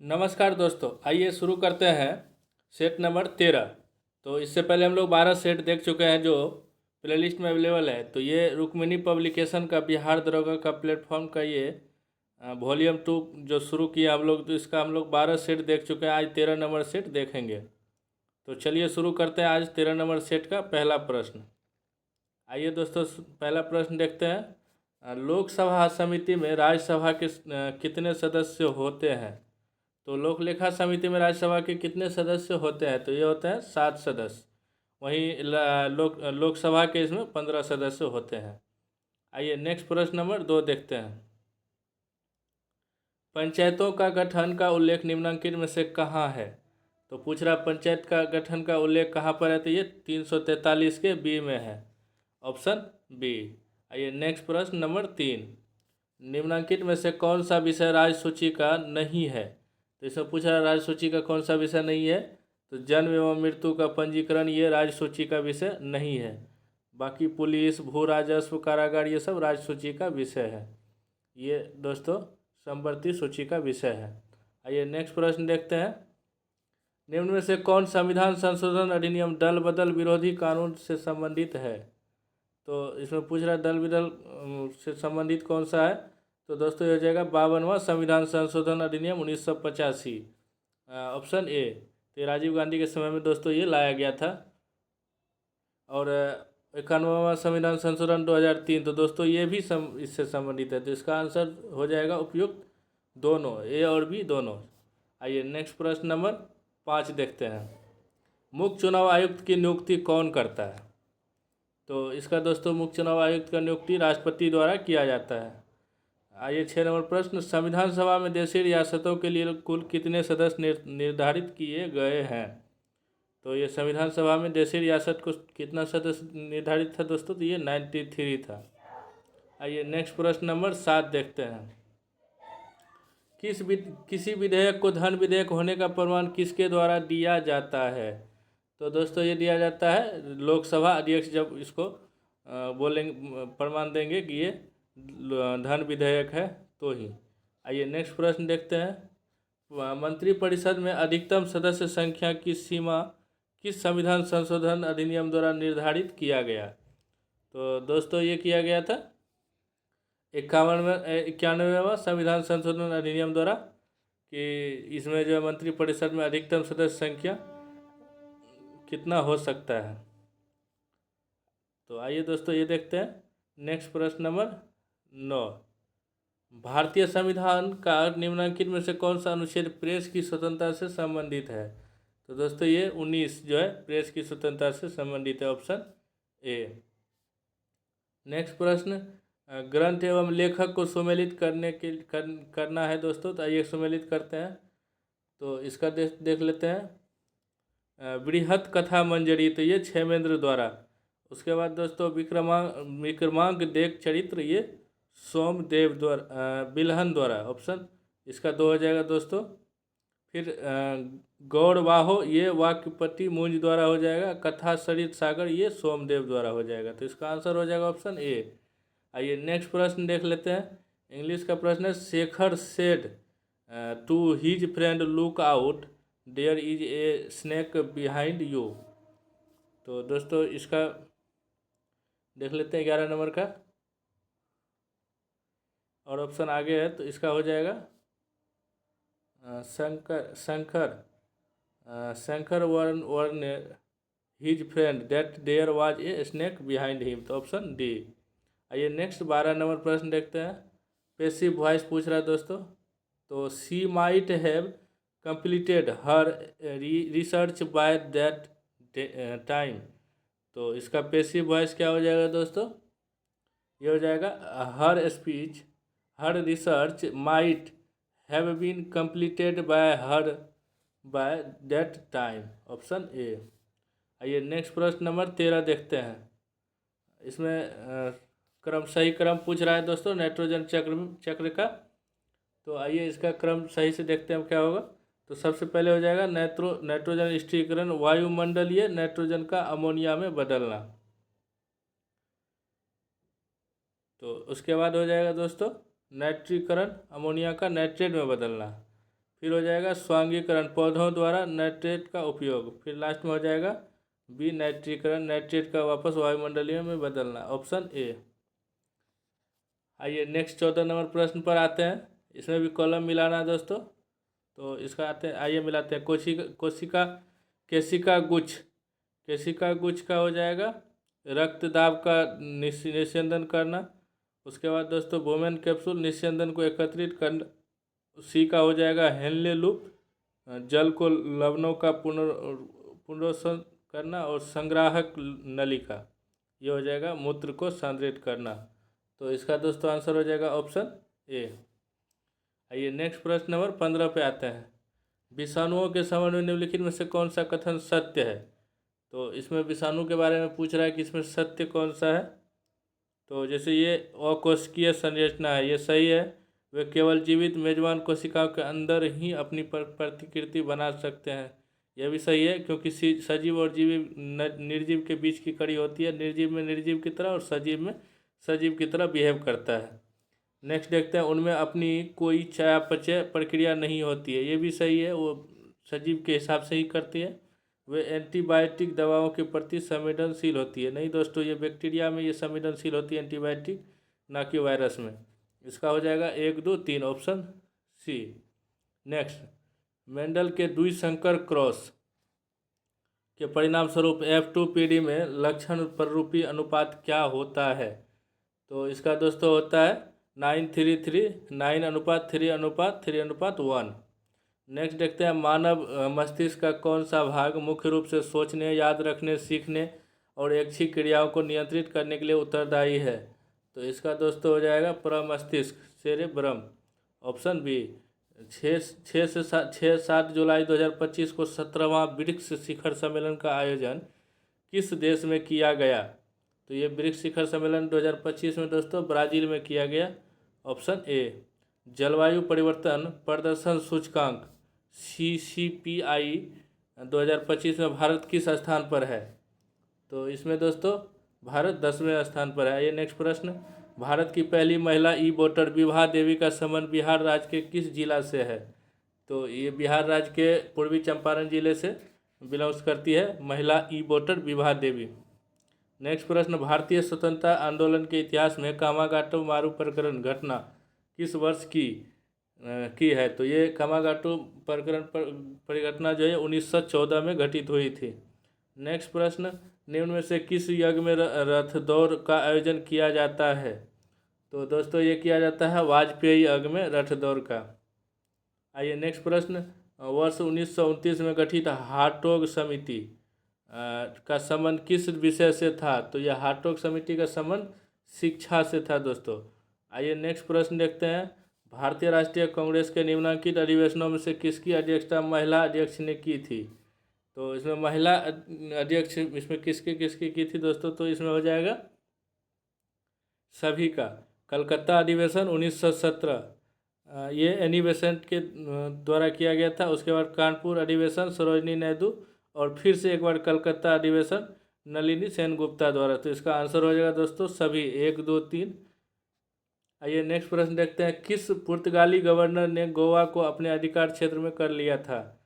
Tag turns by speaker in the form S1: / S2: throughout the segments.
S1: नमस्कार दोस्तों, आइए शुरू करते हैं सेट नंबर 13। तो इससे पहले हम लोग 12 सेट देख चुके हैं जो प्लेलिस्ट में अवेलेबल है। तो ये रुक्मिणी पब्लिकेशन का बिहार दरोगा का प्लेटफॉर्म का ये वॉल्यूम 2 जो शुरू किया हम लोग, तो इसका हम लोग 12 सेट देख चुके हैं। आज 13 नंबर सेट देखेंगे। तो चलिए शुरू करते हैं आज 13 नंबर सेट का पहला प्रश्न। आइए दोस्तों, पहला प्रश्न देखते हैं। लोकसभा समिति में राज्यसभा के कितने सदस्य होते हैं? तो लोक लेखा समिति में राज्यसभा के कितने सदस्य होते हैं? तो ये होते हैं 7 सदस्य। वहीं लोकसभा के इसमें 15 सदस्य होते हैं। आइए नेक्स्ट प्रश्न नंबर 2 देखते हैं। पंचायतों का गठन का उल्लेख निम्नलिखित में से कहाँ है? तो पूछ रहा पंचायत का गठन का उल्लेख कहाँ पर है? तो ये 343 के बी में है, ऑप्शन बी। आइए नेक्स्ट प्रश्न नंबर 3। निम्नलिखित में से कौन सा विषय राज्य सूची का नहीं है? तो इसमें पूछा राज्य सूची का कौन सा विषय नहीं है? तो जन्म एवं मृत्यु का पंजीकरण ये राज्य सूची का विषय नहीं है। बाकी पुलिस, भू राजस्व, कारागार ये सब राज्य सूची का विषय है। ये दोस्तों संवर्ती सूची का विषय है। आइए नेक्स्ट प्रश्न देखते हैं। निम्न में से कौन संविधान संशोधन अधिनियम दल बदल विरोधी कानून से संबंधित है? तो इसमें पूछ रहा दल बदल से संबंधित कौन सा है? तो दोस्तों ये हो जाएगा 52वां संविधान संशोधन अधिनियम 1985, ऑप्शन ए। तो ये राजीव गांधी के समय में दोस्तों ये लाया गया था। और 91वां संविधान संशोधन 2003, तो दोस्तों ये भी इससे संबंधित है। तो इसका आंसर हो जाएगा उपयुक्त दोनों, ए और बी दोनों। आइए नेक्स्ट प्रश्न नंबर 5 देखते हैं। मुख्य चुनाव आयुक्त की नियुक्ति कौन करता है? तो इसका दोस्तों मुख्य चुनाव आयुक्त का नियुक्ति राष्ट्रपति द्वारा किया जाता है। आइए 6 नंबर प्रश्न। संविधान सभा में देशी रियासतों के लिए कुल कितने सदस्य निर्धारित किए गए हैं? तो ये संविधान सभा में देशी रियासत को कितना सदस्य निर्धारित था दोस्तों? तो ये 93 था। आइए नेक्स्ट प्रश्न नंबर 7 देखते हैं। किसी विधेयक को धन विधेयक होने का प्रमाण किसके द्वारा दिया जाता है? तो दोस्तों ये दिया जाता है लोकसभा अध्यक्ष जब इसको बोलेंगे, प्रमाण देंगे कि ये धन विधेयक है तो ही। आइए नेक्स्ट प्रश्न देखते हैं। मंत्रिपरिषद में अधिकतम सदस्य संख्या की सीमा किस संविधान संशोधन अधिनियम द्वारा निर्धारित किया गया? तो दोस्तों ये किया गया था 91वां संविधान संशोधन अधिनियम द्वारा, कि इसमें जो है मंत्रिपरिषद में अधिकतम सदस्य संख्या कितना हो सकता है। तो आइए दोस्तों ये देखते हैं नेक्स्ट प्रश्न नंबर 9। भारतीय संविधान का निम्नलिखित में से कौन सा अनुच्छेद प्रेस की स्वतंत्रता से संबंधित है? तो दोस्तों ये 19 जो है प्रेस की स्वतंत्रता से संबंधित है, ऑप्शन ए। नेक्स्ट प्रश्न। ग्रंथ एवं लेखक को सुमेलित करना है दोस्तों, तो आइए सुमेलित करते हैं। तो इसका देख लेते हैं। बृहत कथा मंजरी, तो ये क्षेमेंद्र द्वारा। उसके बाद दोस्तों विक्रमांक देव चरित्र, ये सोमदेव द्वारा, बिल्हन द्वारा, ऑप्शन इसका 2 हो जाएगा दोस्तों। फिर गौरवाहो ये वाक्यपति मुंज द्वारा हो जाएगा। कथा सरित सागर ये सोमदेव द्वारा हो जाएगा। तो इसका आंसर हो जाएगा ऑप्शन ए। आइए नेक्स्ट प्रश्न देख लेते हैं। इंग्लिश का प्रश्न है Shekhar said to his friend look out there is a snake behind you. तो दोस्तों इसका देख लेते हैं 11 नंबर का, और ऑप्शन आगे है तो इसका हो जाएगा शंकर वन his friend that there was a snake behind him, तो ऑप्शन डी। आइए नेक्स्ट 12 नंबर प्रश्न देखते हैं। पैसिव वॉइस पूछ रहा है दोस्तों। तो she might have completed her research by that time. तो इसका पैसिव वॉइस क्या हो जाएगा दोस्तों? ये हो जाएगा हर स्पीच, हर research might have been completed by that time, option A. आइए नेक्स्ट प्रश्न नंबर 13 देखते हैं। इसमें सही क्रम पूछ रहा है दोस्तों नाइट्रोजन चक्र का। तो आइए इसका क्रम सही से देखते हैं क्या होगा। तो सबसे पहले हो जाएगा नाइट्रोजन स्थिरीकरण, वायुमंडलीय नाइट्रोजन का अमोनिया में बदलना। तो उसके बाद हो जाएगा दोस्तों नाइट्रीकरण, अमोनिया का नाइट्रेट में बदलना। फिर हो जाएगा स्वांगीकरण, पौधों द्वारा नाइट्रेट का उपयोग। फिर लास्ट में हो जाएगा बी, नाइट्रीकरण, नाइट्रेट का वापस वायुमंडलीय में बदलना, ऑप्शन ए। आइए नेक्स्ट 14 नंबर प्रश्न पर आते हैं। इसमें भी कॉलम मिलाना है दोस्तों, तो इसका आते हैं, आइए मिलाते हैं। कोशिका केशिका गुच्छ, केशिका गुच्छ का हो जाएगा रक्त दाब का निस्यंदन करना। उसके बाद दोस्तों वोमेन कैप्सूल, निस्यंदन को एकत्रित करना। सी का हो जाएगा हेनले लूप, जल को लवणों का पुनरोत्सर्जन करना। और संग्राहक नलिका, ये हो जाएगा मूत्र को सांद्रित करना। तो इसका दोस्तों आंसर हो जाएगा ऑप्शन ए। आइए नेक्स्ट प्रश्न नंबर 15 पे आते हैं। विषाणुओं के संबंध में निम्नलिखित में से कौन सा कथन सत्य है? तो इसमें विषाणु के बारे में पूछ रहा है कि इसमें सत्य कौन सा है। तो जैसे ये अकोशिकीय संरचना है, ये सही है। वे केवल जीवित मेजबान कोशिकाओं के अंदर ही अपनी प्रतिकृति बना सकते हैं, यह भी सही है, क्योंकि सजीव और जीवित निर्जीव के बीच की कड़ी होती है। निर्जीव में निर्जीव की तरह और सजीव में सजीव की तरह बिहेव करता है। नेक्स्ट देखते हैं, उनमें अपनी कोई चयापचय प्रक्रिया नहीं होती है, ये भी सही है, वो सजीव के हिसाब से ही करती है। वे एंटीबायोटिक दवाओं के प्रति संवेदनशील होती है, नहीं दोस्तों, ये बैक्टीरिया में ये संवेदनशील होती है एंटीबायोटिक, ना कि वायरस में। इसका हो जाएगा 1, 2, 3, ऑप्शन सी। नेक्स्ट, मेंडल के द्विसंकर क्रॉस के परिणाम स्वरूप F2PD में लक्षण प्ररूपी अनुपात क्या होता है? तो इसका दोस्तों होता है 9:3:3, 9:3:3:1। नेक्स्ट देखते हैं, मानव मस्तिष्क का कौन सा भाग मुख्य रूप से सोचने, याद रखने, सीखने और ऐच्छिक क्रियाओं को नियंत्रित करने के लिए उत्तरदायी है? तो इसका दोस्तों हो जाएगा प्रमस्तिष्क, सेरेब्रम, ऑप्शन बी। 6-7 जुलाई 2025 को 17वां ब्रिक्स शिखर सम्मेलन का आयोजन किस देश में किया गया? तो ये ब्रिक्स शिखर सम्मेलन 2025 में दोस्तों ब्राज़ील में किया गया, ऑप्शन ए। जलवायु परिवर्तन प्रदर्शन सूचकांक CCPI 2025 में भारत किस स्थान पर है? तो इसमें दोस्तों भारत 10वें स्थान पर है। ये नेक्स्ट प्रश्न, भारत की पहली महिला ई वोटर विभा देवी का संबंध बिहार राज्य के किस जिला से है? तो ये बिहार राज्य के पूर्वी चंपारण जिले से बिलोंग्स करती है महिला ई वोटर विभा देवी। नेक्स्ट प्रश्न, भारतीय स्वतंत्रता आंदोलन के इतिहास में कामागाटो मारू प्रकरण घटना किस वर्ष की है? तो ये कामागाटो प्रकरण परिघटना जो है 1914 में घटित हुई थी। नेक्स्ट प्रश्न, निम्न में से किस यज्ञ में रथ दौड़ का आयोजन किया जाता है? तो दोस्तों ये किया जाता है वाजपेयी यज्ञ में रथ दौड़ का। आइए नेक्स्ट प्रश्न, वर्ष 1929 में गठित हार्टोग समिति का संबंध किस विषय से था? तो यह हार्टोग समिति का संबंध शिक्षा से था दोस्तों। आइए नेक्स्ट प्रश्न देखते हैं, भारतीय राष्ट्रीय कांग्रेस के निम्नलिखित अधिवेशनों में से किसकी अध्यक्षता महिला अध्यक्ष ने की थी? तो इसमें महिला अध्यक्ष इसमें किसकी की थी दोस्तों? तो इसमें हो जाएगा सभी का। कलकत्ता अधिवेशन 1917 ये एनी बेसेंट के द्वारा किया गया था। उसके बाद कानपुर अधिवेशन सरोजनी नायडू, और फिर से एक बार कलकत्ता अधिवेशन नलिनी सेनगुप्ता द्वारा। तो इसका आंसर हो जाएगा दोस्तों सभी, 1, 2, 3। आइए नेक्स्ट प्रश्न देखते हैं, किस पुर्तगाली गवर्नर ने गोवा को अपने अधिकार क्षेत्र में कर लिया था?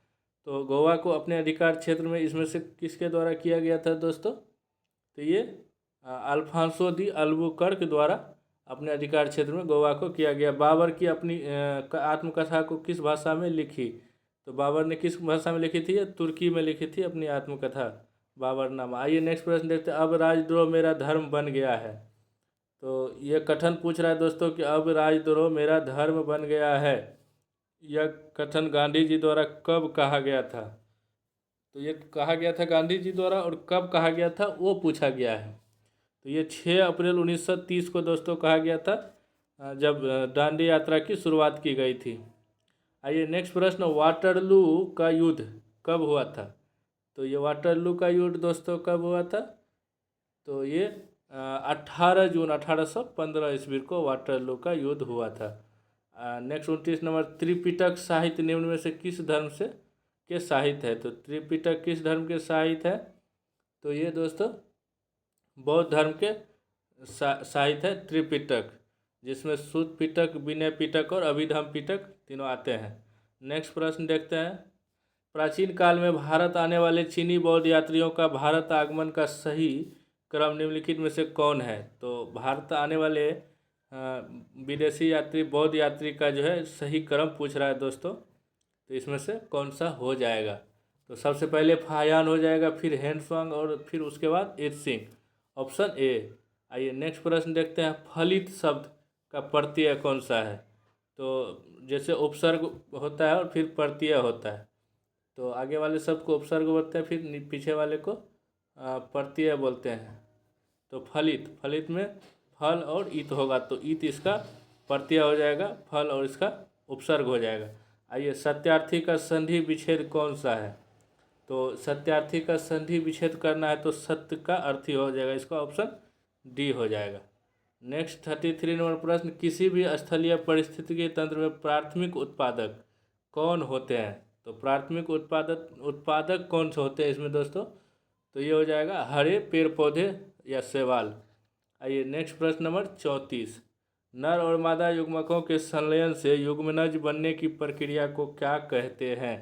S1: तो गोवा को अपने अधिकार क्षेत्र में इसमें से किसके द्वारा किया गया था दोस्तों? तो ये अल्फांसो दी अल्बुकर्क द्वारा अपने अधिकार क्षेत्र में गोवा को किया गया। बाबर की अपनी आत्मकथा को किस भाषा में लिखी? तो बाबर ने किस भाषा में लिखी थी? ये तुर्की में लिखी थी अपनी आत्मकथा, बाबरनामा। आइए नेक्स्ट प्रश्न देखते हैं, अब राजद्रोह मेरा धर्म बन गया है। तो ये कथन पूछ रहा है दोस्तों कि अब राजद्रोह मेरा धर्म बन गया है, यह कथन गांधी जी द्वारा कब कहा गया था? तो ये कहा गया था गांधी जी द्वारा, और कब कहा गया था वो पूछा गया है। तो ये 6 अप्रैल 1930 को दोस्तों कहा गया था, जब दांडी यात्रा की शुरुआत की गई थी। आइए नेक्स्ट प्रश्न, वाटरलू का युद्ध कब हुआ था? तो ये वाटरलू का युद्ध दोस्तों कब हुआ था? तो ये 18 जून 1815 ईस्वी को वाटरलू का युद्ध हुआ था। नेक्स्ट 29 नंबर, त्रिपिटक साहित्य निम्न में से किस धर्म से के साहित्य है? तो त्रिपिटक किस धर्म के साहित्य है? तो ये दोस्तों बौद्ध धर्म के साहित्य है त्रिपिटक, जिसमें सुत पिटक, विनय पिटक और अभिधम पिटक तीनों आते हैं। नेक्स्ट प्रश्न देखते हैं। प्राचीन काल में भारत आने वाले चीनी बौद्ध यात्रियों का भारत आगमन का सही क्रम निम्नलिखित में से कौन है? तो भारत आने वाले विदेशी यात्री बौद्ध यात्री का जो है सही क्रम पूछ रहा है दोस्तों। तो इसमें से कौन सा हो जाएगा? तो सबसे पहले फायान हो जाएगा, फिर हेनसवांग और फिर उसके बाद इरसिंग, ऑप्शन ए। आइए नेक्स्ट प्रश्न देखते हैं। फलित शब्द का प्रत्यय कौन सा है? तो जैसे उपसर्ग होता है और फिर प्रत्यय होता है, तो आगे वाले शब्द को उपसर्ग बोलते हैं, फिर पीछे वाले को प्रत्यय बोलते हैं। तो फलित, फलित में फल और ईत होगा, तो ईत इसका प्रत्यय हो जाएगा, फल और इसका उपसर्ग हो जाएगा। आइए सत्यार्थी का संधि विच्छेद कौन सा है? तो सत्यार्थी का संधि विच्छेद करना है तो सत्य का अर्थी हो जाएगा, इसका ऑप्शन डी हो जाएगा। नेक्स्ट 33 नंबर प्रश्न। किसी भी स्थलीय पारिस्थितिकी तंत्र में प्राथमिक उत्पादक कौन होते हैं? तो प्राथमिक उत्पादक कौन से होते हैं इसमें दोस्तों? तो ये हो जाएगा हरे पेड़ पौधे या शैवाल। आइए नेक्स्ट प्रश्न नंबर 34। नर और मादा युग्मकों के संलयन से युग्मनज बनने की प्रक्रिया को क्या कहते हैं?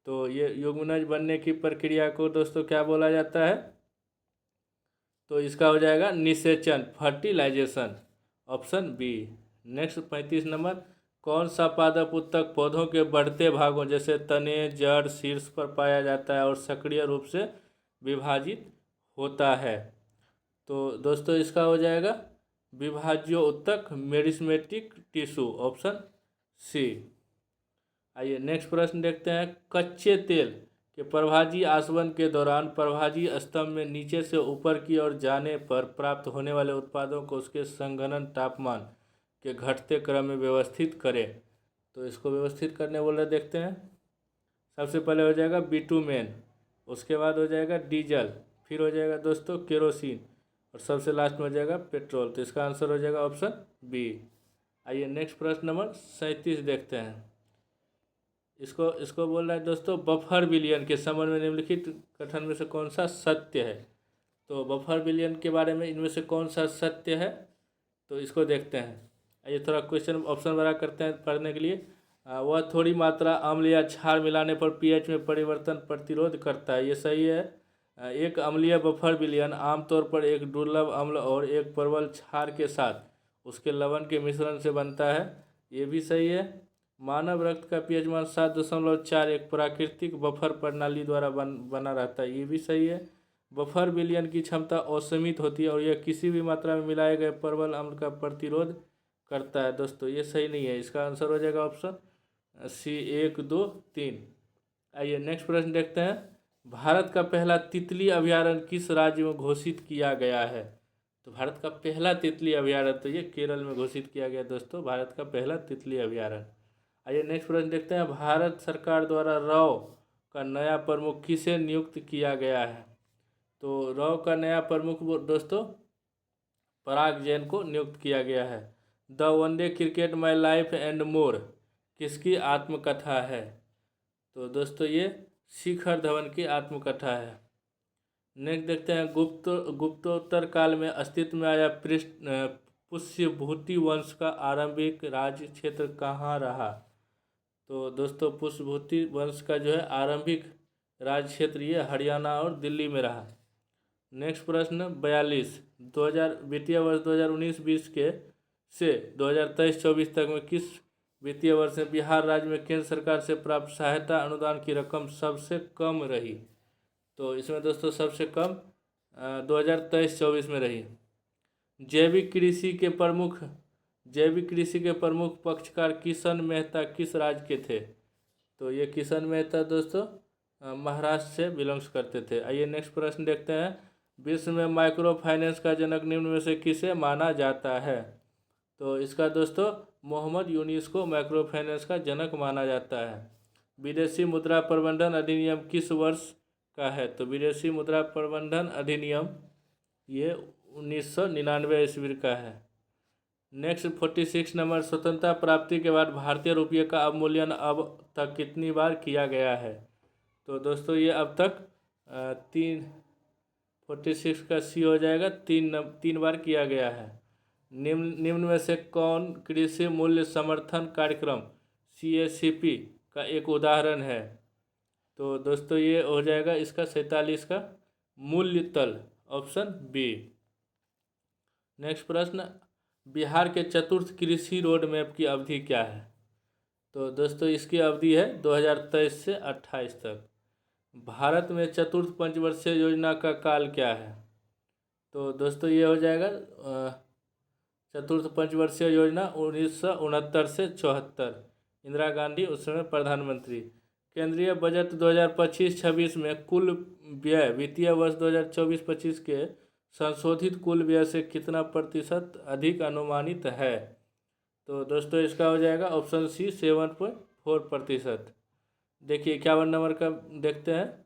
S1: तो ये युग्मनज बनने की प्रक्रिया को दोस्तों क्या बोला जाता है? तो इसका हो जाएगा निषेचन, fertilisation, option B. Next 35 number. कौन सा पादप उत्तक पौधों के बढ़ते भागों जैसे तने, जड़, शीर्ष पर पाया जाता है और सक्रिय रूप से विभाजित होता है? तो दोस्तों इसका हो जाएगा विभाज्य उत्तक, मेरिस्मेटिक टिश्यू, ऑप्शन सी। आइए नेक्स्ट प्रश्न देखते हैं। कच्चे तेल के प्रभाजी आसवन के दौरान प्रभाजी स्तंभ में नीचे से ऊपर की ओर जाने पर प्राप्त होने वाले उत्पादों को उसके संघनन तापमान के घटते क्रम में व्यवस्थित करें। तो इसको व्यवस्थित करने बोल रहे, देखते हैं। सबसे पहले हो जाएगा बिटुमेन, उसके बाद हो जाएगा डीजल, फिर हो जाएगा दोस्तों केरोसिन और सबसे लास्ट में हो जाएगा पेट्रोल। तो इसका आंसर हो जाएगा ऑप्शन बी। आइए नेक्स्ट प्रश्न नंबर 37 देखते हैं। इसको बोल रहा है दोस्तों बफर विलयन के संबंध में निम्नलिखित कथन में से कौन सा सत्य है? तो बफर विलयन के बारे में इनमें से कौन सा सत्य है? तो इसको देखते हैं। आइए थोड़ा क्वेश्चन ऑप्शन बड़ा करते हैं पढ़ने के लिए। वह थोड़ी मात्रा अम्ल या क्षार मिलाने पर पीएच में परिवर्तन प्रतिरोध करता है, ये सही है। एक अम्लीय बफर विलयन आमतौर पर एक दुर्लभ अम्ल और एक प्रबल क्षार के साथ उसके लवण के मिश्रण से बनता है, ये भी सही है। मानव रक्त का पीएच मान 7.4 एक प्राकृतिक बफर प्रणाली द्वारा बना रहता है, ये भी सही है। बफर विलयन की क्षमता असीमित होती है और यह किसी भी मात्रा में मिलाए गए प्रबल अम्ल का प्रतिरोध करता है दोस्तों, ये सही नहीं है। इसका आंसर हो जाएगा ऑप्शन सी 1, 2, 3। आइए नेक्स्ट प्रश्न देखते हैं। भारत का पहला तितली अभयारण्य किस राज्य में घोषित किया गया है? तो भारत का पहला तितली अभयारण्य तो ये केरल में घोषित किया गया दोस्तों, भारत का पहला तितली अभयारण्य। आइए नेक्स्ट प्रश्न देखते हैं। भारत सरकार द्वारा रॉ का नया प्रमुख किसे नियुक्त किया गया है? तो रॉ का नया प्रमुख दोस्तों पराग जैन को नियुक्त किया गया है। The one day cricket my life and more किसकी आत्मकथा है? तो दोस्तों ये शिखर धवन की आत्मकथा है। नेक्स्ट देखते हैं। गुप्तोत्तर काल में अस्तित्व में आया पुष्यभूति वंश का आरंभिक राज्य क्षेत्र कहाँ रहा? तो दोस्तों पुष्यभूति वंश का जो है आरंभिक राज्य क्षेत्र ये हरियाणा और दिल्ली में रहा। नेक्स्ट प्रश्न 42। 2000 वित्तीय वर्ष 2019-20 के से 2023-24 तक में किस वित्तीय वर्ष में बिहार राज्य में केंद्र सरकार से प्राप्त सहायता अनुदान की रकम सबसे कम रही? तो इसमें दोस्तों सबसे कम 2023-24 में रही। जैविक कृषि के प्रमुख पक्षकार किशन मेहता किस राज्य के थे? तो ये किशन मेहता दोस्तों महाराष्ट्र से बिलोंग्स करते थे। आइए नेक्स्ट प्रश्न देखते हैं। विश्व में माइक्रो फाइनेंस का जनक निम्न में से किसे माना जाता है? तो इसका दोस्तों मोहम्मद यूनिस को माइक्रो फाइनेंस का जनक माना जाता है। विदेशी मुद्रा प्रबंधन अधिनियम किस वर्ष का है? तो विदेशी मुद्रा प्रबंधन अधिनियम ये 1999 ईस्वी का है। Next 46 number. स्वतंत्रता प्राप्ति के बाद भारतीय रुपये का अवमूल्यन अब तक कितनी बार किया गया है? तो दोस्तों ये अब तक 46 का सी हो जाएगा, तीन बार किया गया है। निम्न में से कौन कृषि मूल्य समर्थन कार्यक्रम CACP का एक उदाहरण है। तो दोस्तों ये हो जाएगा इसका 47 का मूल्य तल, ऑप्शन बी। नेक्स्ट प्रश्न, बिहार के चतुर्थ कृषि रोड मैप की अवधि क्या है? तो दोस्तों इसकी अवधि है 2023 से 28 तक। भारत में चतुर्थ पंचवर्षीय योजना का काल क्या है? तो दोस्तों ये हो जाएगा चतुर्थ पंचवर्षीय योजना 1969 से 74। इंदिरा गांधी उस समय प्रधानमंत्री। केंद्रीय बजट 2025-26 में कुल व्यय वित्तीय वर्ष 2024-25 के संशोधित कुल व्यय से कितना प्रतिशत अधिक अनुमानित है? तो दोस्तों इसका हो जाएगा ऑप्शन सी 7.4%। देखिए 51 नंबर का देखते हैं।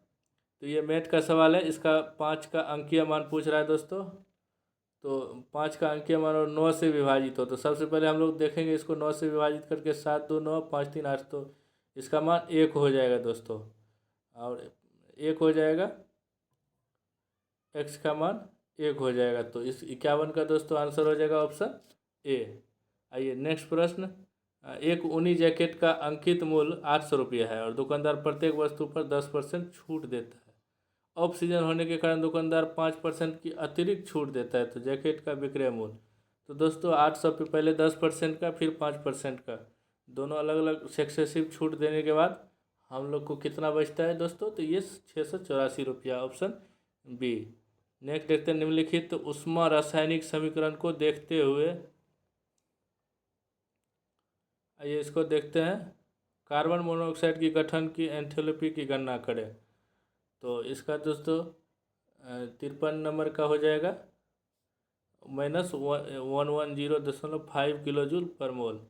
S1: तो ये मैथ का सवाल है, इसका 5 का अंकीय मान पूछ रहा है दोस्तों। तो 5 का अंकीय मान और 9 से विभाजित हो, तो सबसे पहले हम लोग देखेंगे इसको 9 से विभाजित करके 7 2 9 5 3 8, तो इसका मान 1 हो जाएगा दोस्तों। और 1 हो जाएगा, x का मान 1 हो जाएगा। तो इस 51 का दोस्तों आंसर हो जाएगा ऑप्शन ए। आइए नेक्स्ट प्रश्न, एक ऊनी जैकेट का अंकित मूल्य 800 रुपया है और दुकानदार प्रत्येक वस्तु पर 10% छूट देता है। ऑफ सीजन होने के कारण दुकानदार 5% की अतिरिक्त छूट देता है, तो जैकेट का विक्रय मूल्य, तो दोस्तों 800 पे पहले 10% का फिर 5% का, दोनों अलग अलग सक्सेसिव छूट देने के बाद हम लोग को कितना बचता है दोस्तों? तो ये 684 रुपया, ऑप्शन बी। नेक्स्ट देखते हैं, निम्नलिखित ऊष्मा रासायनिक समीकरण को देखते हुए, आइए इसको देखते हैं। कार्बन मोनोऑक्साइड की गठन की एंथैल्पी की गणना करें। तो इसका दोस्तों 53 नंबर का हो जाएगा -110.5 किलोजूल पर मोल।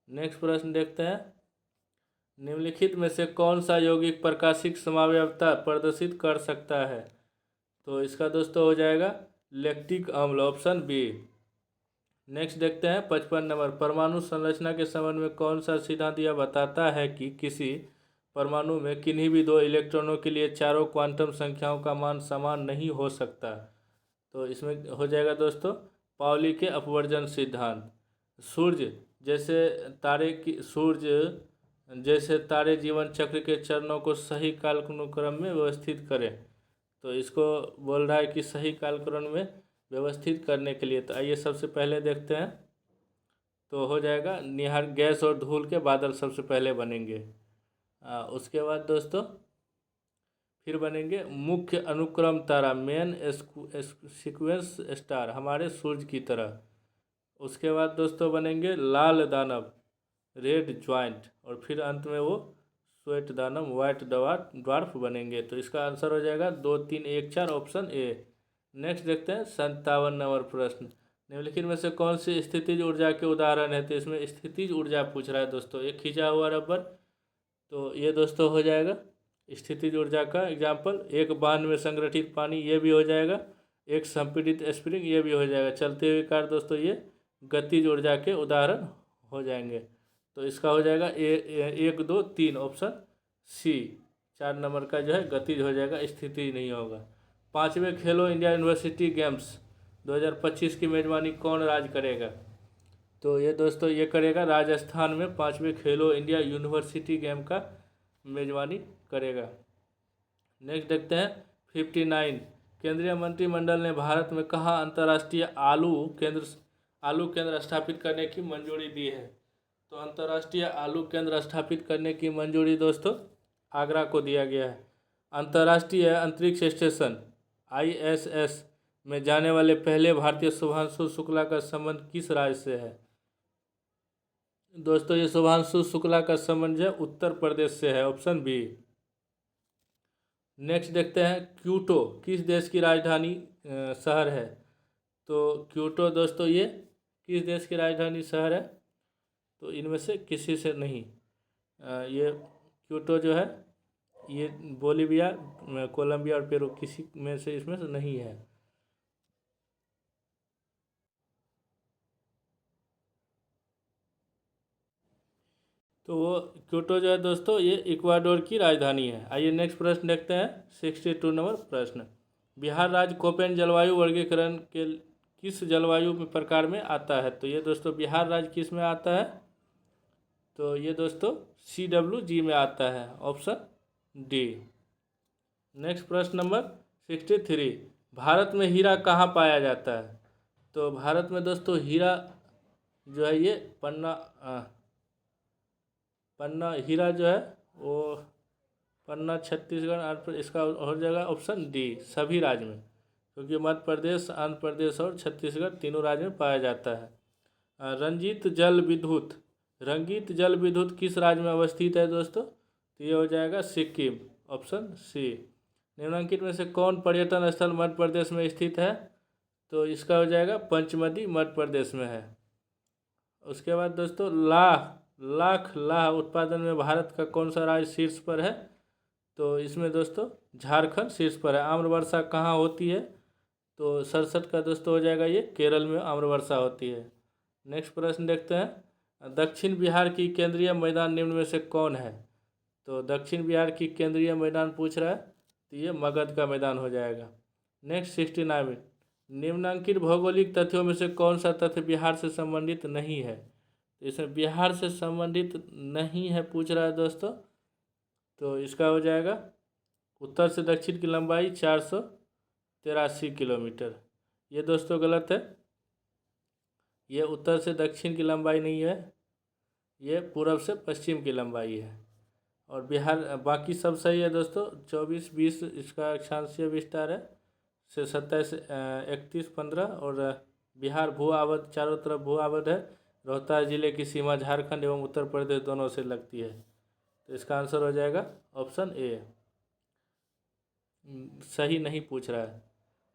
S1: नेक्स्ट प्रश्न देखते हैं, निम्नलिखित में से कौन सा यौगिक प्रकाशिक समावयवता प्रदर्शित कर सकता है? तो इसका दोस्तों हो जाएगा लैक्टिक अम्ल, ऑप्शन बी। नेक्स्ट देखते हैं 55 नंबर, परमाणु संरचना के संबंध में कौन सा सिद्धांत यह बताता है कि किसी परमाणु में किन्हीं भी दो इलेक्ट्रॉनों के लिए चारों क्वांटम संख्याओं का मान समान नहीं हो सकता? तो इसमें हो जाएगा दोस्तों पाउली के अपवर्जन सिद्धांत। सूर्य जैसे तारे जीवन चक्र के चरणों को सही कालानुक्रम में व्यवस्थित करें। तो इसको बोल रहा है कि सही कालक्रम में व्यवस्थित करने के लिए, तो आइए सबसे पहले देखते हैं। तो हो जाएगा निहार गैस और धूल के बादल सबसे पहले बनेंगे। उसके बाद दोस्तों फिर बनेंगे मुख्य अनुक्रम तारा, मेन सीक्वेंस स्टार, हमारे सूर्य की तरह। उसके बाद दोस्तों बनेंगे लाल दानव, रेड ज्वाइंट, और फिर अंत में वो श्वेत दानव, व्हाइट ड्वार्फ बनेंगे। तो इसका आंसर हो जाएगा 2 3 1 4, ऑप्शन ए। नेक्स्ट देखते हैं 57 नंबर प्रश्न, निम्नलिखित में से कौन सी स्थितिज ऊर्जा के उदाहरण है? तो इसमें स्थितिज ऊर्जा पूछ रहा है दोस्तों। एक खींचा हुआ रबर, तो ये दोस्तों हो जाएगा स्थितिज ऊर्जा का एग्जाम्पल। एक बांध में संग्रहित पानी, ये भी हो जाएगा। एक संपीड़ित स्प्रिंग, ये भी हो जाएगा। चलते हुए कार दोस्तों, ये गतिज ऊर्जा के उदाहरण हो जाएंगे। तो इसका हो जाएगा 1 2 3, ऑप्शन सी। 4 नंबर का जो है गतिज हो जाएगा, स्थितिज नहीं होगा। 5वें खेलो इंडिया यूनिवर्सिटी गेम्स 2025 की मेजबानी कौन राज्य करेगा? तो ये दोस्तों ये करेगा राजस्थान में 5वें खेलो इंडिया यूनिवर्सिटी गेम का मेजबानी करेगा। नेक्स्ट देखते हैं 59, केंद्रीय मंत्रिमंडल ने भारत में कहाँ अंतर्राष्ट्रीय आलू केंद्र स्थापित करने की मंजूरी दी है? तो अंतर्राष्ट्रीय आलू केंद्र स्थापित करने की मंजूरी दोस्तों आगरा को दिया गया है। अंतर्राष्ट्रीय अंतरिक्ष स्टेशन ISS में जाने वाले पहले भारतीय शुभांशु शुक्ला का संबंध किस राज्य से है? दोस्तों ये शुभांशु शुक्ला का संबंध है उत्तर प्रदेश से है, ऑप्शन बी। नेक्स्ट देखते हैं क्योटो किस देश की राजधानी शहर है? तो क्योटो दोस्तों ये किस देश की राजधानी शहर है? तो इनमें से किसी से नहीं। ये क्योटो जो है ये बोलीविया, कोलंबिया और पेरू, किसी में से इसमें से नहीं है। तो वो क्योटो जो है दोस्तों ये इक्वाडोर की राजधानी है। आइए नेक्स्ट प्रश्न देखते हैं 62 नंबर प्रश्न, बिहार राज्य कोपेन जलवायु वर्गीकरण के किस जलवायु में प्रकार में आता है? तो ये दोस्तों बिहार राज्य किस में आता है? तो ये दोस्तों CWG में आता है, ऑप्शन डी। नेक्स्ट प्रश्न नंबर 63, भारत में हीरा कहाँ पाया जाता है? तो भारत में दोस्तों हीरा जो है ये पन्ना हीरा जो है वो पन्ना, छत्तीसगढ़, आंध्र प्रदेश, इसका हो जाएगा ऑप्शन डी, सभी राज्य में, क्योंकि मध्य प्रदेश, आंध्र प्रदेश और छत्तीसगढ़ तीनों राज्य में पाया जाता है। रंजीत जल विद्युत किस राज्य में अवस्थित है दोस्तों? तो ये हो जाएगा सिक्किम, ऑप्शन सी। निम्नलिखित में से कौन पर्यटन स्थल मध्य प्रदेश में स्थित है? तो इसका हो जाएगा पंचमढ़ी, मध्य प्रदेश में है। उसके बाद दोस्तों लाख उत्पादन में भारत का कौन सा राज्य शीर्ष पर है? तो इसमें दोस्तों झारखंड शीर्ष पर है। आम्र वर्षा कहाँ होती है? तो 67 का दोस्तों हो जाएगा ये केरल में आम्र वर्षा होती है। नेक्स्ट प्रश्न देखते हैं, दक्षिण बिहार की केंद्रीय मैदान निम्न में से कौन है? तो दक्षिण बिहार की केंद्रीय मैदान पूछ रहा है, तो ये मगध का मैदान हो जाएगा। नेक्स्ट 69, निम्नांकित भौगोलिक तथ्यों में से कौन सा तथ्य बिहार से संबंधित नहीं है? तो इसमें बिहार से संबंधित नहीं है पूछ रहा है दोस्तों, तो इसका हो जाएगा उत्तर से दक्षिण की लंबाई 483 किलोमीटर। ये दोस्तों गलत है, ये उत्तर से दक्षिण की लंबाई नहीं है, ये पूर्व से पश्चिम की लंबाई है। और बिहार बाकी सब सही है दोस्तों, 24, 20 इसका अक्षांशीय विस्तार है से 27, 31, 15। और बिहार भू आवत, चारों तरफ भू आवत है। रोहतास जिले की सीमा झारखंड एवं उत्तर प्रदेश दोनों से लगती है, तो इसका आंसर हो जाएगा ऑप्शन ए। सही नहीं पूछ रहा है।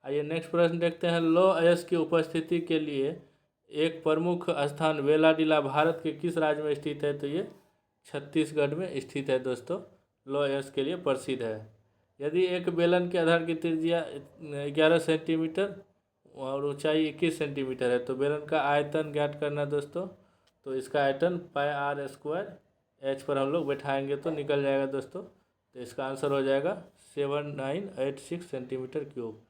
S1: आइए नेक्स्ट प्रश्न देखते हैं, लौह अयस्क की उपस्थिति के लिए एक प्रमुख स्थान वेलाडीला भारत के किस राज्य में स्थित है? तो ये छत्तीसगढ़ में स्थित है दोस्तों, लौह अयस्क के लिए प्रसिद्ध है। यदि एक बेलन के आधार की त्रिज्या 11 सेंटीमीटर और ऊंचाई 21 सेंटीमीटर है, तो बेलन का आयतन ज्ञात करना दोस्तों। तो इसका आयतन πr² h पर हम लोग बैठाएंगे तो निकल जाएगा दोस्तों, तो इसका आंसर हो जाएगा 7986 सेंटीमीटर क्यूब।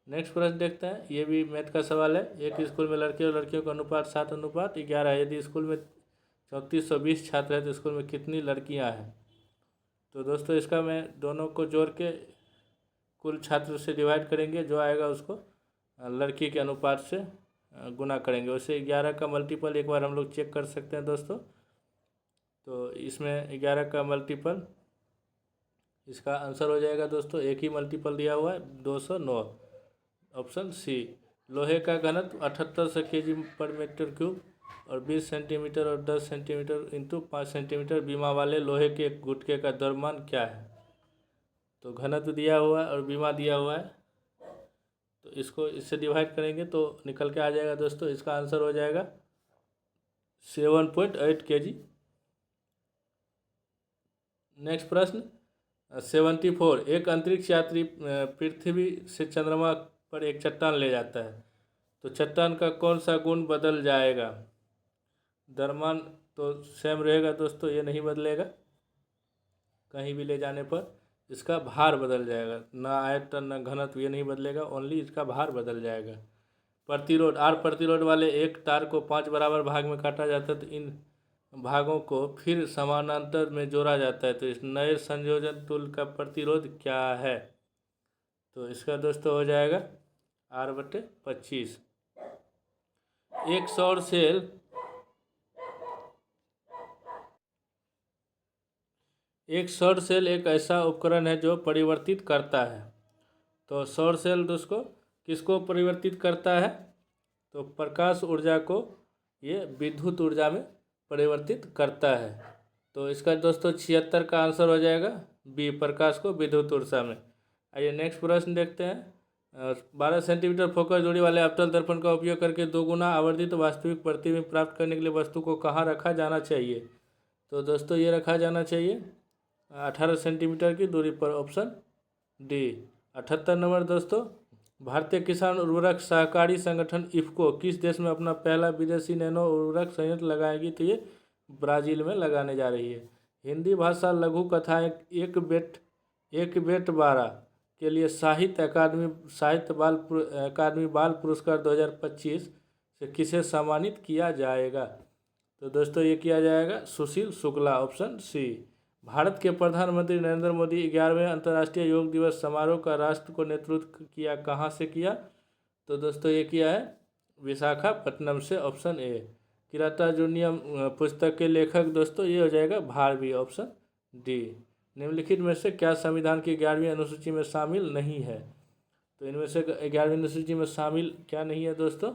S1: नेक्स्ट प्रश्न देखते हैं, ये भी मैथ का सवाल है। एक स्कूल में लड़के और लड़कियों का अनुपात 7:11 है। यदि स्कूल में 3420 छात्र हैं तो स्कूल में कितनी लड़कियां हैं? तो दोस्तों इसका मैं दोनों को जोड़ के कुल छात्र से डिवाइड करेंगे, जो आएगा उसको लड़की के अनुपात से गुना करेंगे। वैसे 11 का मल्टीपल एक बार हम लोग चेक कर सकते हैं दोस्तों। तो इसमें 11 का मल्टीपल, इसका आंसर हो जाएगा दोस्तों, एक ही मल्टीपल दिया हुआ है 209, ऑप्शन सी। लोहे का घनत्व 7800 kg पर मीटर क्यूब और 20 सेंटीमीटर और 10 सेंटीमीटर इंटू 5 सेंटीमीटर बीमा वाले लोहे के एक गुटके का द्रव्यमान क्या है? तो घनत्व दिया हुआ है और बीमा दिया हुआ है, तो इसको इससे डिवाइड करेंगे तो निकल के आ जाएगा दोस्तों। इसका आंसर हो जाएगा 7.8 kg। नेक्स्ट प्रश्न 74, एक अंतरिक्ष यात्री पृथ्वी से चंद्रमा पर एक चट्टान ले जाता है, तो चट्टान का कौन सा गुण बदल जाएगा? द्रव्यमान तो सेम रहेगा दोस्तों, ये नहीं बदलेगा। कहीं भी ले जाने पर इसका भार बदल जाएगा, ना आयतन ना घनत्व, ये नहीं बदलेगा, ओनली इसका भार बदल जाएगा। प्रतिरोध, आर प्रतिरोध वाले एक तार को 5 बराबर भाग में काटा जाता है, तो इन भागों को फिर समानांतर में जोड़ा जाता है, तो इस नए संयोजन तुल्य का प्रतिरोध क्या है? तो इसका दोस्तों हो जाएगा R/25। एक सौर सेल एक ऐसा उपकरण है जो परिवर्तित करता है। तो सौर सेल दोस्तों किसको परिवर्तित करता है? तो प्रकाश ऊर्जा को ये विद्युत ऊर्जा में परिवर्तित करता है। तो इसका दोस्तों 76 का आंसर हो जाएगा बी, प्रकाश को विद्युत ऊर्जा में। आइए नेक्स्ट प्रश्न देखते हैं, 12 सेंटीमीटर फोकस दूरी वाले अवतल दर्पण का उपयोग करके 2 गुना आवर्धित वास्तविक प्रतिबिंब प्राप्त करने के लिए वस्तु को कहाँ रखा जाना चाहिए? तो दोस्तों ये रखा जाना चाहिए 18 सेंटीमीटर की दूरी पर, ऑप्शन डी। 78 नंबर दोस्तों, भारतीय किसान उर्वरक सहकारी संगठन इफ्को किस देश में अपना पहला विदेशी नैनो उर्वरक संयंत्र लगाएगी? तो ये ब्राज़ील में लगाने जा रही है। हिंदी भाषा लघु कथाएं एक बेट 12 के लिए साहित्य अकादमी बाल पुरस्कार 2025 से किसे सम्मानित किया जाएगा? तो दोस्तों ये किया जाएगा सुशील शुक्ला, ऑप्शन सी। भारत के प्रधानमंत्री नरेंद्र मोदी 11वें अंतर्राष्ट्रीय योग दिवस समारोह का राष्ट्र को नेतृत्व किया, कहाँ से किया? तो दोस्तों ये किया है विशाखापट्टनम से, ऑप्शन ए। किरातार्जुनीयम पुस्तक के लेखक दोस्तों ये हो जाएगा भारवी, ऑप्शन डी। निम्नलिखित में से क्या संविधान की 11वीं अनुसूची में शामिल नहीं है? तो इनमें से 11वीं अनुसूची में शामिल क्या नहीं है दोस्तों?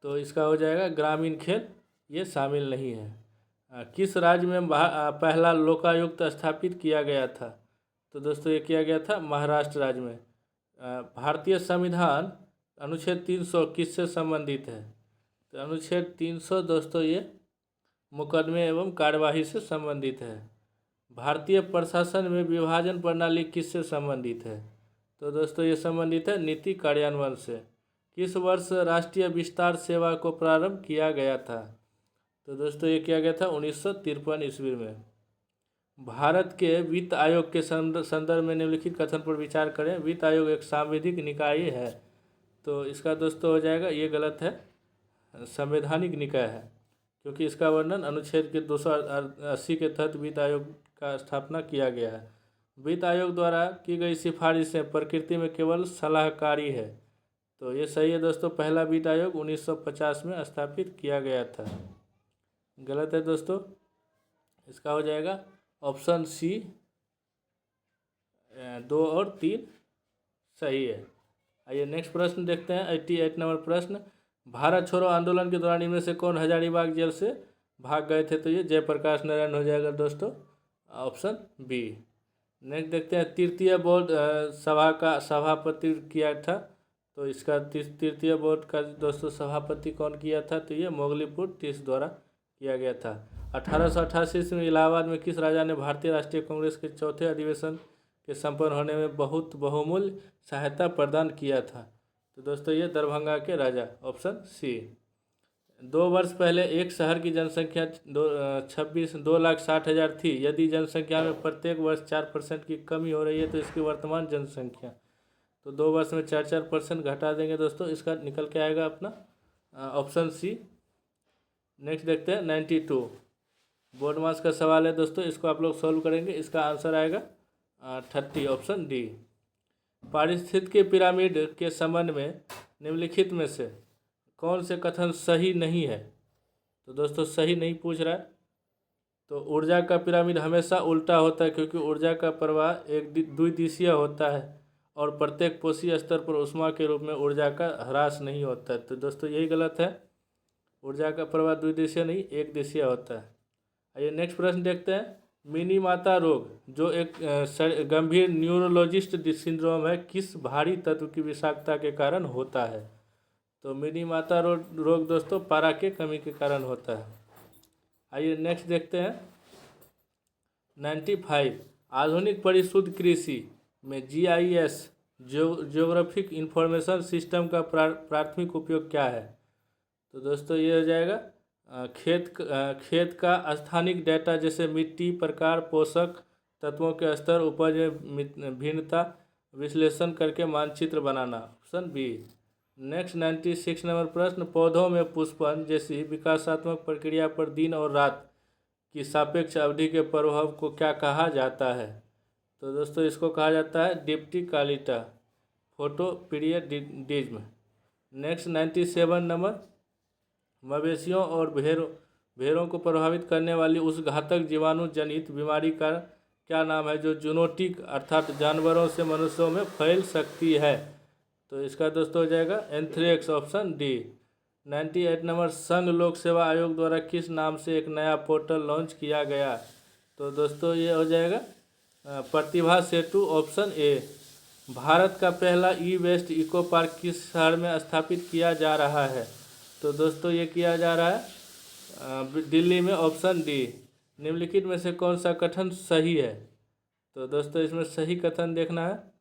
S1: तो इसका हो जाएगा ग्रामीण खेल, ये शामिल नहीं है। किस राज्य में पहला लोकायुक्त स्थापित किया गया था? तो दोस्तों ये किया गया था महाराष्ट्र राज्य में। भारतीय संविधान अनुच्छेद 300 किससे संबंधित है? तो अनुच्छेद 300 दोस्तों ये मुकदमे एवं कार्यवाही से संबंधित है। भारतीय प्रशासन में विभाजन प्रणाली किससे संबंधित है? तो दोस्तों ये संबंधित है नीति कार्यान्वयन से। किस वर्ष राष्ट्रीय विस्तार सेवा को प्रारंभ किया गया था? तो दोस्तों ये किया गया था 1953 ईस्वी में। भारत के वित्त आयोग के संदर्भ में निम्नलिखित कथन पर विचार करें। वित्त आयोग एक सांविधिक निकाय है। तो इसका दोस्तों हो जाएगा ये गलत है, संवैधानिक निकाय है, क्योंकि इसका वर्णन अनुच्छेद के 280 के तहत वित्त आयोग का स्थापना किया गया है। वित्त आयोग द्वारा की गई सिफारिशें प्रकृति में केवल सलाहकारी है। तो ये सही है दोस्तों, पहला वित्त आयोग 1950 में स्थापित किया गया था। गलत है दोस्तों, इसका हो जाएगा ऑप्शन सी, 2 और 3 सही है। आइए नेक्स्ट प्रश्न देखते हैं, 88 नंबर प्रश्न। भारत छोड़ो आंदोलन के दौरान इनमें से कौन हजारीबाग जेल से भाग गए थे? तो ये जयप्रकाश नारायण हो जाएगा दोस्तों, ऑप्शन बी। नेक्स्ट देखते हैं, तृतीय बोर्ड सभा का सभापति किया था। तो इसका तृतीय बोर्ड का दोस्तों सभापति कौन किया था? तो ये मोगलीपुर तीस द्वारा किया गया था। 1888 में इलाहाबाद में किस राजा ने भारतीय राष्ट्रीय कांग्रेस के चौथे अधिवेशन के संपन्न होने में बहुत बहुमूल्य सहायता प्रदान किया था? तो दोस्तों ये दरभंगा के राजा, ऑप्शन सी। 2 वर्ष पहले एक शहर की जनसंख्या 2,60,000 थी। यदि जनसंख्या में प्रत्येक वर्ष 4% की कमी हो रही है तो इसकी वर्तमान जनसंख्या, तो 2 वर्ष में 4% घटा देंगे दोस्तों, इसका निकल के आएगा अपना ऑप्शन सी। नेक्स्ट देखते हैं 92 बोर्ड मास का सवाल है दोस्तों, इसको आप लोग सॉल्व करेंगे। इसका आंसर आएगा 30, ऑप्शन डी। पारिस्थितिकी पिरामिड के संबंध में निम्नलिखित में से कौन से कथन सही नहीं है? तो दोस्तों सही नहीं पूछ रहा है। तो ऊर्जा का पिरामिड हमेशा उल्टा होता है, क्योंकि ऊर्जा का प्रवाह एक द्विदिशीय होता है और प्रत्येक कोशीय स्तर पर ऊष्मा के रूप में ऊर्जा का ह्रास नहीं होता है। तो दोस्तों यही गलत है, ऊर्जा का प्रवाह द्विदिशीय नहीं एक दिशीय होता है। आइए नेक्स्ट प्रश्न देखते हैं, मिनीमाता रोग जो एक गंभीर न्यूरोलॉजिस्ट सिंड्रोम है, किस भारी तत्व की विषाक्तता के कारण होता है? तो मिनीमाता रोग दोस्तों पारा के कमी के कारण होता है। आइए नेक्स्ट देखते हैं 95 आधुनिक परिशुद्ध कृषि में GIS जियोग्राफिक इंफॉर्मेशन सिस्टम का प्राथमिक उपयोग क्या है? तो दोस्तों ये हो जाएगा खेत का स्थानिक डेटा जैसे मिट्टी, प्रकार, पोषक तत्वों के स्तर, उपज में भिन्नता विश्लेषण करके मानचित्र बनाना, ऑप्शन बी। नेक्स्ट 96 नंबर प्रश्न, पौधों में पुष्पन जैसी विकासात्मक प्रक्रिया पर दिन और रात की सापेक्ष अवधि के प्रभाव को क्या कहा जाता है? तो दोस्तों इसको कहा जाता है डिप्टिकालिटा फोटो पीरियडिज्म। नेक्स्ट 97 नंबर, मवेशियों और भेड़ों को प्रभावित करने वाली उस घातक जीवाणु जनित बीमारी का क्या नाम है जो जूनोटिक अर्थात जानवरों से मनुष्यों में फैल सकती है? तो इसका दोस्तों हो जाएगा एंथ्रेक्स, ऑप्शन डी। 98 नंबर, संघ लोक सेवा आयोग द्वारा किस नाम से एक नया पोर्टल लॉन्च किया गया? तो दोस्तों ये हो जाएगा प्रतिभा सेतु, ऑप्शन ए। भारत का पहला ई-वेस्ट इको पार्क किस शहर में स्थापित किया जा रहा है? तो दोस्तों ये किया जा रहा है दिल्ली में, ऑप्शन डी। निम्नलिखित में से कौन सा कथन सही है? तो दोस्तों इसमें सही कथन देखना है,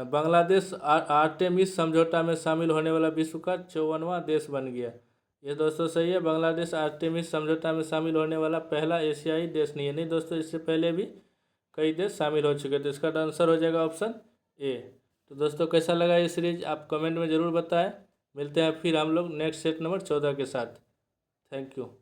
S1: बांग्लादेश आर्टेमिस समझौता में शामिल होने वाला विश्व का 54वां देश बन गया। ये दोस्तों सही है, बांग्लादेश आर्टेमिस समझौता में शामिल होने वाला पहला एशियाई देश नहीं है। नहीं दोस्तों, इससे पहले भी कई देश शामिल हो चुके, तो इसका आंसर हो जाएगा ऑप्शन ए। तो दोस्तों कैसा लगा ये सीरीज आप कमेंट में ज़रूर बताएं। मिलते हैं फिर हम लोग नेक्स्ट सेट नंबर 14 के साथ। Thank you.